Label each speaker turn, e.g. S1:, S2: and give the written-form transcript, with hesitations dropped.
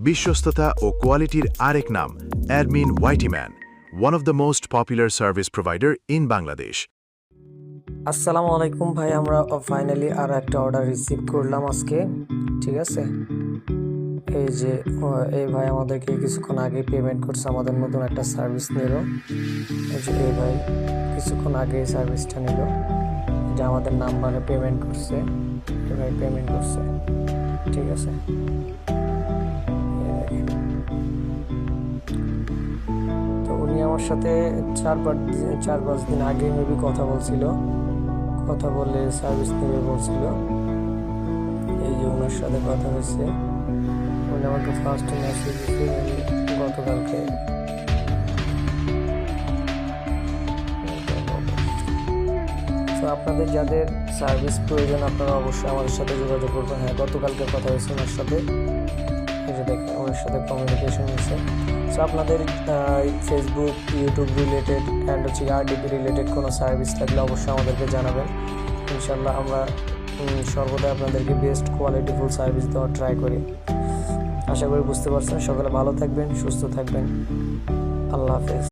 S1: বিশ্বস্ততা ও কোয়ালিটির আরেক নাম admin ওয়াইটিম্যান, one of the most popular service provider in Bangladesh.
S2: আসসালামু আলাইকুম ভাই, আমরা ফাইনালি আর একটা অর্ডার রিসিভ করলাম আজকে। ঠিক আছে, এই যে এই ভাই আমাদেরকে কিছুক্ষণ আগে পেমেন্ট করছে, আমাদের নতুন একটা সার্ভিস নিল। এই যে এই ভাই কিছুক্ষণ আগে এই সার্ভিসটা নিল, যে আমাদের নাম্বারে পেমেন্ট করছে, এই ভাই পেমেন্ট করছে। ঠিক আছে, তো উনি আমার সাথে 4-5 দিন আগে মেবি কথা বলছিল, কথা বলে সার্ভিস নেবে বলছিল। এই যে ওনার সাথে কথা হয়েছে, উনি আমাকে ফার্স্ট মেসেজ দিয়েছে গতকালকে। তো আপনাদের যাদের সার্ভিস প্রয়োজন আপনারা অবশ্যই আমাদের সাথে যোগাযোগ করবেন। হ্যাঁ, গতকালকে কথা হয়েছে ওনার সাথে, এই যে দেখেন ওনার সাথে কমিউনিকেশন হয়েছে। সো আপনাদের ফেসবুক, ইউটিউব রিলেটেড অ্যান্ড হচ্ছে আরডিপি রিলেটেড কোনো সার্ভিস থাকলে অবশ্যই আমাদেরকে জানাবেন। ইনশাল্লাহ আমরা সর্বদা আপনাদেরকে বেস্ট কোয়ালিটিফুল সার্ভিস দেওয়ার ট্রাই করি। আশা করি বুঝতে পারছেন। সকলে ভালো থাকবেন, সুস্থ থাকবেন। আল্লাহ হাফেজ।